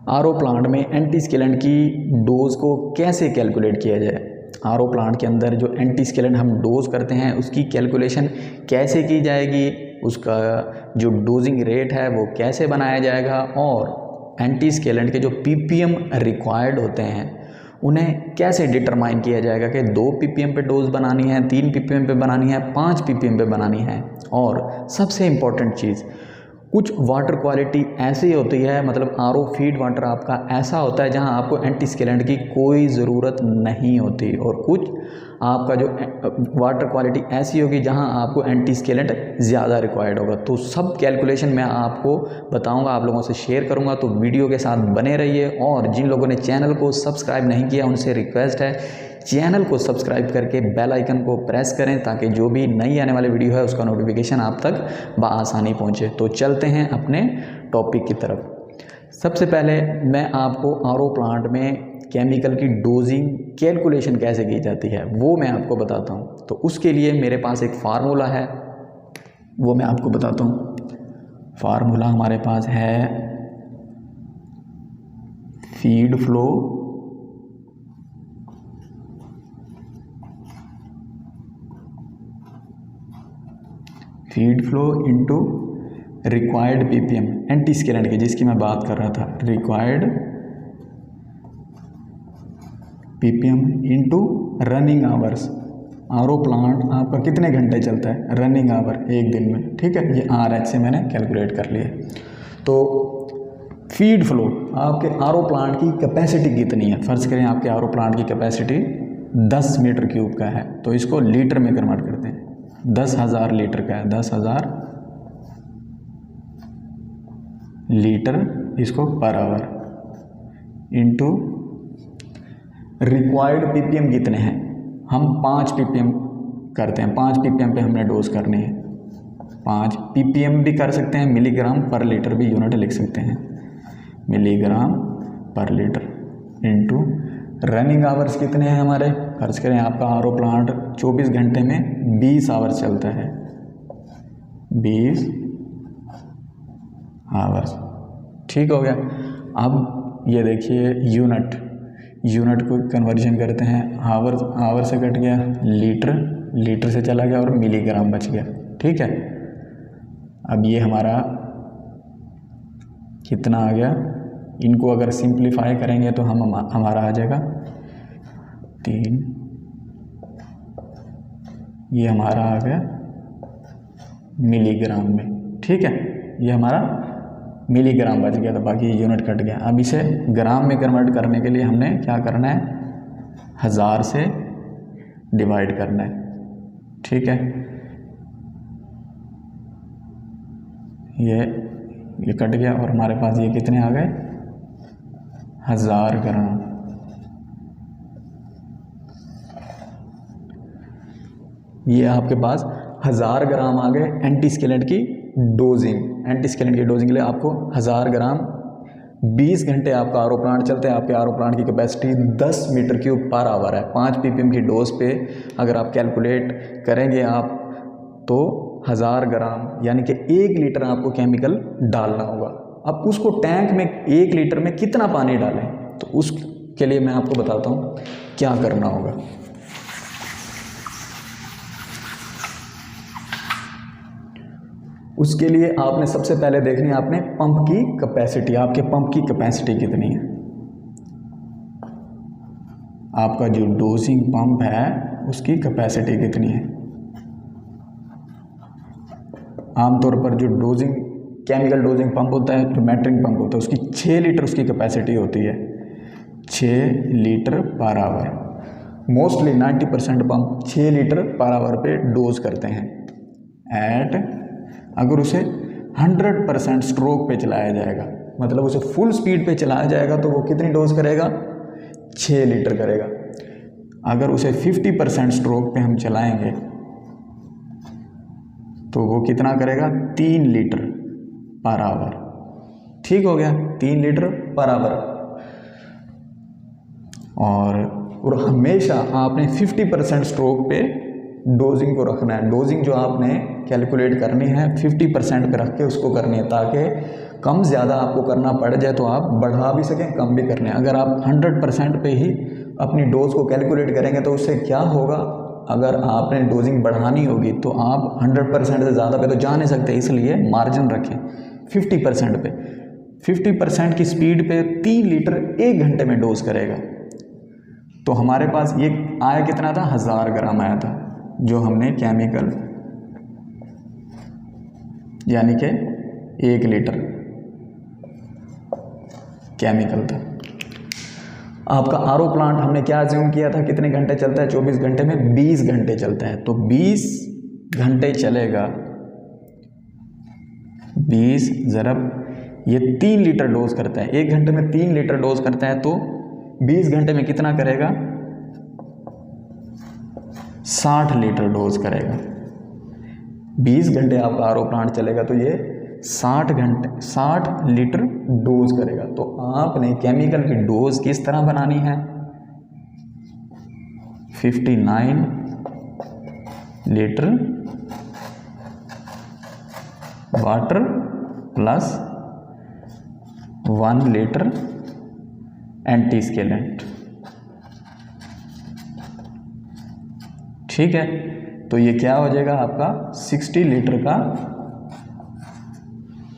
RO plant में एंटीस्केलेंट की dose को कैसे कैलकुलेट किया जाए। आरओ प्लांट के अंदर जो एंटीस्केलेंट हम डोज करते हैं उसकी कैलकुलेशन कैसे की जाएगी, उसका जो डोजिंग रेट है वो कैसे बनाया जाएगा, और एंटीस्केलेंट के जो पीपीएम रिक्वायर्ड होते हैं उन्हें कैसे डिटरमाइन किया जाएगा कि 2 पीपीएम पे डोज बनानी है, 3 पीपीएम पे बनानी है, 5 पीपीएम पे बनानी है। और सबसे इम्पॉर्टेंट चीज़, कुछ वाटर क्वालिटी ऐसी होती है, मतलब आरओ फीड वाटर आपका ऐसा होता है जहां आपको एंटीस्केलेंट की कोई ज़रूरत नहीं होती, और कुछ आपका जो वाटर क्वालिटी ऐसी होगी जहां आपको एंटीस्केलेंट ज़्यादा रिक्वायर्ड होगा। तो सब कैलकुलेशन मैं आपको बताऊंगा, आप लोगों से शेयर करूंगा, तो वीडियो के साथ बने रहिए। और जिन लोगों ने चैनल को सब्सक्राइब नहीं किया उनसे रिक्वेस्ट है, चैनल को सब्सक्राइब करके बेल आइकन को प्रेस करें ताकि जो भी नई आने वाली वीडियो है उसका नोटिफिकेशन आप तक बआसानी पहुंचे। तो चलते हैं अपने टॉपिक की तरफ। सबसे पहले मैं आपको आरओ प्लांट में केमिकल की डोजिंग कैलकुलेशन कैसे की जाती है वो मैं आपको बताता हूं। तो उसके लिए मेरे पास एक फार्मूला है, वो मैं आपको बताता हूं। फार्मूला हमारे पास है feed flow into required PPM, antiscalant की जिसकी मैं बात कर रहा था, required PPM into running hours. RO plant आपका कितने घंटे चलता है, रनिंग आवर एक दिन में, ठीक है। ये RH से मैंने कैलकुलेट कर लिया। तो फीड फ्लो, आपके आरओ प्लांट की कैपेसिटी कितनी है। फर्ज करें आपके आरओ प्लांट की कैपेसिटी 10 मीटर क्यूब का है, तो इसको लीटर में कन्वर्ट करते हैं। 10,000 लीटर का है, 10,000 लीटर इसको per hour into required ppm कितने हैं, हम 5 पीपीएम करते हैं। 5 पीपीएम पे हमने डोज करनी है। 5 पीपीएम भी कर सकते हैं, मिलीग्राम पर लीटर भी यूनिट लिख सकते हैं, मिलीग्राम पर लीटर इनटू रनिंग आवर्स कितने हैं हमारे। फर्ज करें आपका आरओ प्लांट 24 घंटे में 20 आवर्स चलता है, 20 आवर्स, ठीक हो गया। अब ये देखिए यूनिट को कन्वर्जन करते हैं, आवर से कट गया, लीटर से चला गया और मिलीग्राम बच गया, ठीक है। अब ये हमारा कितना आ गया, इनको अगर सिंप्लीफाई करेंगे तो हमारा आ जाएगा 3, ये हमारा आ गया मिलीग्राम में, ठीक है। ये हमारा मिलीग्राम बच गया, तो बाकी यूनिट कट गया। अब इसे ग्राम में कन्वर्ट करने के लिए हमने क्या करना है, 1000 से डिवाइड करना है, ठीक है। ये कट गया और हमारे पास ये कितने आ गए, 1000 ग्राम। ये आपके पास 1000 ग्राम आ गए एंटीस्केलेंट की डोजिंग। एंटीस्केलेंट की डोजिंग के लिए आपको 1000 ग्राम, 20 घंटे आपका आरओ प्लांट चलते हैं। आपके आरओ प्लांट की capacity 10 metre cube per hour है। 5 पीपीएम की डोज पे अगर आप कैलकुलेट करेंगे आप तो 1000 ग्राम यानी कि 1 लीटर आपको केमिकल डालना होगा। अब उसको टैंक में 1 लीटर में कितना पानी डालें, तो उसके लिए मैं आपको बताता हूँ क्या करना होगा। उसके लिए आपने सबसे पहले देखनी है आपने पंप की कैपेसिटी, आपके पंप की कैपेसिटी कितनी है। आपका जो डोजिंग पंप है उसकी कैपेसिटी कितनी है। आमतौर पर जो डोजिंग केमिकल डोजिंग पंप होता है, जो मैटरिंग पंप होता है, उसकी 6 लीटर उसकी कैपेसिटी होती है, 6 litre per hour. Mostly 90% pump 6 litre per hour पे डोज करते हैं। अगर उसे 100% स्ट्रोक पे चलाया जाएगा, मतलब उसे फुल स्पीड पे चलाया जाएगा तो वो कितनी डोज करेगा, 6 लीटर करेगा। अगर उसे 50% स्ट्रोक पे हम चलाएंगे तो वो कितना करेगा, 3 लीटर पर आवर, ठीक हो गया, 3 लीटर पर आवर। और हमेशा आपने 50% स्ट्रोक पे डोजिंग को रखना है। डोजिंग जो आपने कैलकुलेट करनी है 50% पे रख के उसको करनी है, ताकि कम ज़्यादा आपको करना पड़ जाए तो आप बढ़ा भी सकें, कम भी करने। अगर आप 100% पे ही अपनी डोज को कैलकुलेट करेंगे तो उससे क्या होगा, अगर आपने डोजिंग बढ़ानी होगी तो आप 100% से ज़्यादा पे तो जा नहीं सकते, इसलिए मार्जिन रखें 50% पे। 50% की स्पीड पे 3 लीटर 1 घंटे में डोज करेगा। तो हमारे पास ये आया कितना था, 1000 ग्राम आया था, जो हमने केमिकल यानी कि 1 लीटर केमिकल था। आपका आरओ प्लांट हमने क्या अज्यूम किया था, कितने घंटे चलता है, 24 घंटे में 20 घंटे चलता है। तो 20 घंटे चलेगा, 20 ज़रब ये 3 लीटर डोज करता है, 1 घंटे में 3 लीटर डोज करता है, तो 20 घंटे में कितना करेगा, 60 लीटर डोज करेगा। 20 घंटे आपका आरओ प्लांट चलेगा तो ये 60 लीटर डोज करेगा। तो आपने केमिकल की डोज किस तरह बनानी है, 59 लीटर वाटर प्लस 1 लीटर एंटीस्केलेंट। ठीक है, तो ये क्या हो जाएगा आपका 60 लीटर का,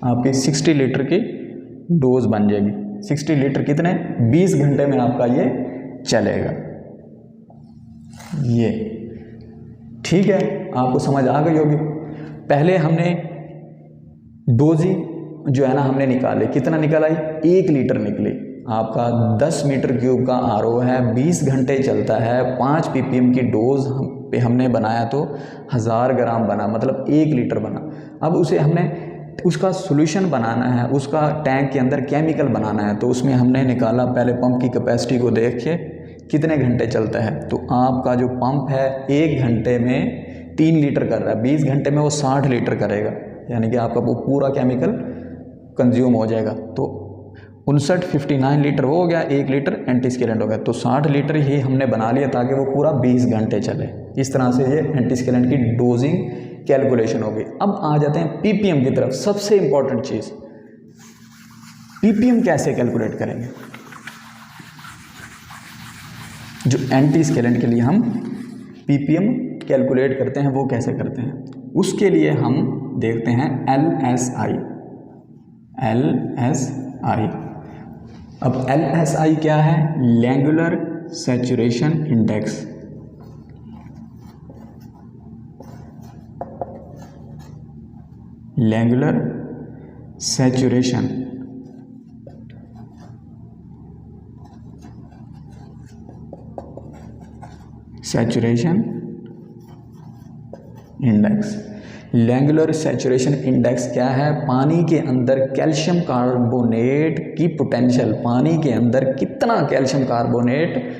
आपकी 60 लीटर की डोज बन जाएगी। 60 लीटर कितने, 20 घंटे में आपका ये चलेगा। ये ठीक है, आपको समझ आ गई होगी। पहले हमने डोजिंग जो है ना हमने निकाले, कितना निकाला, 1 लीटर निकली। आपका 10 मीटर क्यूब का आरओ है, 20 घंटे चलता है, 5 ppm की डोज पे हमने बनाया तो 1000 ग्राम बना, मतलब 1 लीटर बना। अब उसे हमने उसका सॉल्यूशन बनाना है, उसका टैंक के अंदर केमिकल बनाना है, तो उसमें हमने निकाला, पहले पंप की कैपेसिटी को देख के कितने घंटे चलता है। तो आपका जो पंप है 1 घंटे में 3 लीटर कर रहा है, 20 घंटे में वो 60 लीटर करेगा, यानी कि आपका वो पूरा केमिकल कंज्यूम हो जाएगा। तो 59 लीटर वो हो गया, 1 लीटर एंटीस्केलेंट हो गया, तो 60 लीटर ही हमने बना लिया ताकि वो पूरा 20 घंटे चले। इस तरह से ये एंटीस्केलेंट की डोजिंग कैलकुलेशन होगी। अब आ जाते हैं पीपीएम की तरफ, सबसे इंपॉर्टेंट चीज़, पीपीएम कैसे कैलकुलेट करेंगे। जो एंटीस्केलेंट के लिए हम पीपीएम कैलकुलेट करते हैं वो कैसे करते हैं, उसके लिए हम देखते हैं LSI। अब LSI क्या है, Langelier saturation index. Langelier saturation index. Langelier saturation index क्या है, पानी के अंदर कैल्शियम कार्बोनेट की पोटेंशियल, पानी के अंदर कितना कैल्शियम कार्बोनेट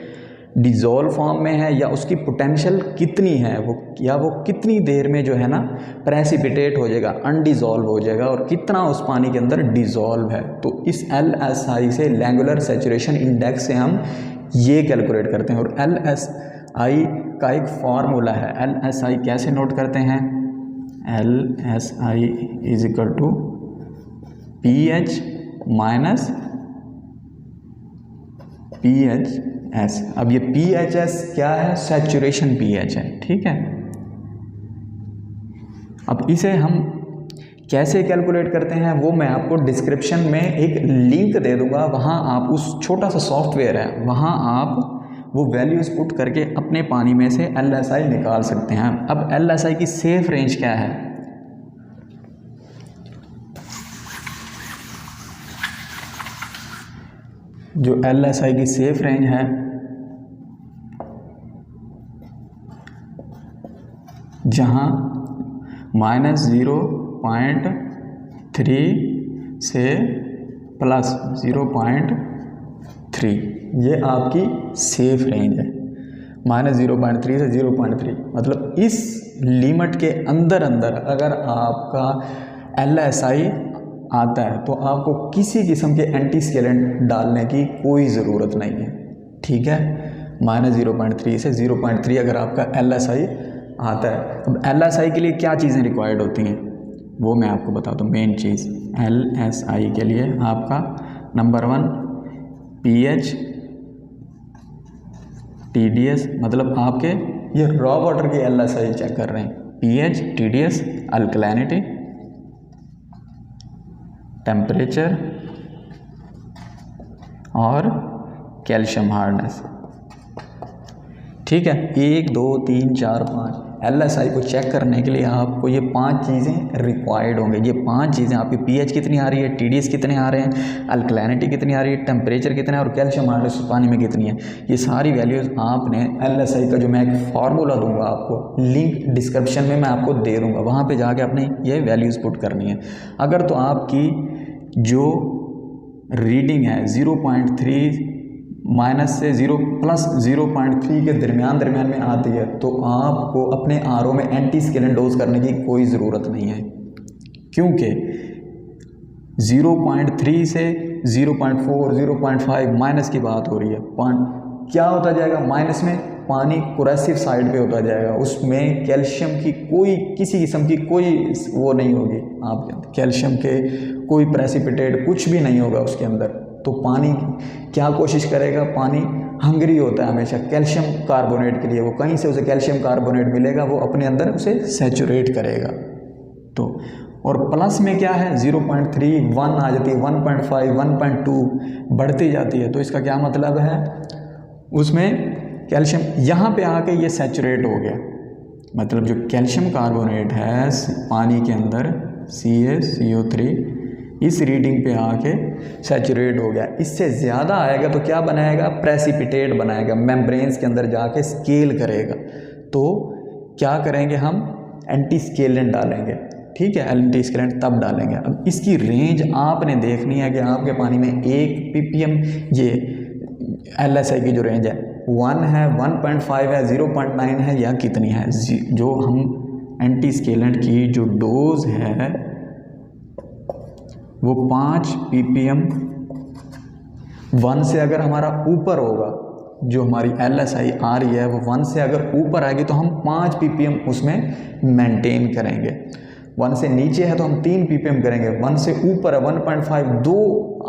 डिज़ोल्व फॉर्म में है या उसकी पोटेंशियल कितनी है, वो या वो कितनी देर में जो है ना प्रेसिपिटेट हो जाएगा, अनडिज़ोल्व हो जाएगा, और कितना उस पानी के अंदर डिज़ोल्व है। तो इस LSI से, लैंगुलर सैचुरेशन इंडेक्स से हम ये कैलकुलेट करते हैं। और LSI का एक फार्मूला है, LSI कैसे नोट करते हैं, LSI is equal to pH minus pHs। अब ये pHs क्या है, सैचुरेशन pH है, ठीक है। अब इसे हम कैसे कैलकुलेट करते हैं वो मैं आपको डिस्क्रिप्शन में एक लिंक दे दूंगा, वहाँ आप उस छोटा सा सॉफ्टवेयर है, वहाँ आप वो वैल्यूज़ पुट करके अपने पानी में से LSI निकाल सकते हैं। अब LSI की सेफ रेंज क्या है, जो LSI की सेफ रेंज है जहाँ -0.3 से +0.3, ये आपकी सेफ रेंज है। -0.3 से 0.3 मतलब इस लिमिट के अंदर अगर आपका LSI आता है तो आपको किसी किस्म के एंटीस्केलेंट डालने की कोई ज़रूरत नहीं है, ठीक है। -0.3 से 0.3 अगर आपका LSI आता है। अब LSI के लिए क्या चीज़ें रिक्वायर्ड होती हैं, वो मैं आपको बताता हूँ मेन चीज़। LSI के लिए आपका नंबर 1 pH, TDS, मतलब आपके ये रॉ वाटर की LSI चेक कर रहे हैं, pH, TDS, अल्कलैनिटी, टेम्परेचर और कैल्शियम हार्डनेस। ठीक है, 1 2 3 4 5 LSI को चेक करने के लिए आपको ये 5 चीज़ें रिक्वायर्ड होंगे। ये 5 चीज़ें आपकी pH कितनी आ रही है, TDS कितने आ रहे हैं, अल्कलैनिटी कितनी आ रही है, टेम्परेचर कितना है और कैल्शियम हार्डनेस पानी में कितनी है। ये सारी वैल्यूज़ आपने LSI का जो मैं एक फार्मूला दूंगा आपको, लिंक डिस्क्रिप्शन में मैं आपको दे दूंगा, वहाँ पर जाके आपने ये वैल्यूज़ पुट करनी है। अगर तो आपकी जो रीडिंग है 0.3 माइनस से 0 प्लस 0.3 के दरमियान में आती है तो आपको अपने RO में एंटीस्केलेंट डोज करने की कोई ज़रूरत नहीं है, क्योंकि 0.3 से 0.4 0.5 माइनस की बात हो रही है। क्या होता जाएगा माइनस में, पानी कुरेसिव साइड पे होता जाएगा, उसमें कैल्शियम की कोई किसी किस्म की कोई वो नहीं होगी, आपके कैल्शियम के कोई प्रेसिपिटेट कुछ भी नहीं होगा उसके अंदर। तो पानी क्या कोशिश करेगा, पानी हंग्री होता है हमेशा कैल्शियम कार्बोनेट के लिए, वो कहीं से उसे कैल्शियम कार्बोनेट मिलेगा, वो अपने अंदर उसे सैचुरेट करेगा। तो और प्लस में क्या है 0.3 1 आ जाती है, 1.5 1.2 बढ़ती जाती है। तो इसका क्या मतलब है, उसमें कैल्शियम यहाँ पे आके ये सैचुरेट हो गया, मतलब जो कैल्शियम कार्बोनेट है पानी के अंदर CaCO3 इस रीडिंग पे आके सैचुरेट हो गया। इससे ज़्यादा आएगा तो क्या बनाएगा, प्रेसिपिटेट बनाएगा, मेम्ब्रेन्स के अंदर जाके स्केल करेगा। तो क्या करेंगे, हम एंटीस्केलेंट डालेंगे। ठीक है, एंटीस्केलेंट तब डालेंगे। अब इसकी रेंज आपने देखनी है कि आपके पानी में 1 ppm ये LSI की जो रेंज है 1 है, 1.5 है, 0.9 है या कितनी है। जो हम एंटीस्केलेंट की जो डोज है वो 5 ppm 1 से अगर हमारा ऊपर होगा, जो हमारी LSI आ रही है वो 1 से अगर ऊपर आएगी तो हम 5 ppm उसमें मेंटेन करेंगे। 1 से नीचे है तो हम 3 ppm करेंगे। 1 से ऊपर है 1.5 2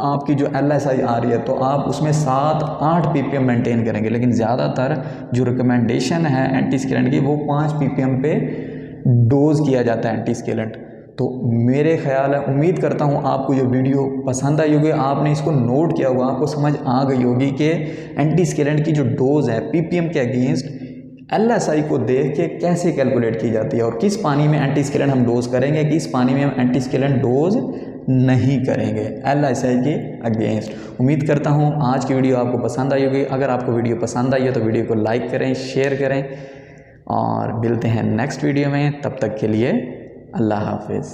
आपकी जो LSI आ रही है तो आप उसमें 7-8 ppm मेंटेन करेंगे। लेकिन ज़्यादातर जो रिकमेंडेशन है एंटीस्केलेंट की वो 5 ppm पे डोज किया जाता है एंटीस्केलेंट। तो मेरे ख्याल है, उम्मीद करता हूँ आपको ये वीडियो पसंद आई होगी, आपने इसको नोट किया होगा, आपको समझ आ गई होगी कि एंटीस्केलेंट की जो डोज है ppm के अगेंस्ट LSI को देख के कैसे कैलकुलेट की जाती है और किस पानी में एंटीस्केलेंट हम डोज करेंगे, किस पानी में हम एंटीस्केलेंट डोज नहीं करेंगे LSI के अगेंस्ट। उम्मीद करता हूँ आज की वीडियो आपको पसंद आई होगी। अगर आपको वीडियो पसंद आई है तो वीडियो को लाइक करें, शेयर करें और मिलते हैं नेक्स्ट वीडियो में। तब तक के लिए अल्लाह हाफिज़।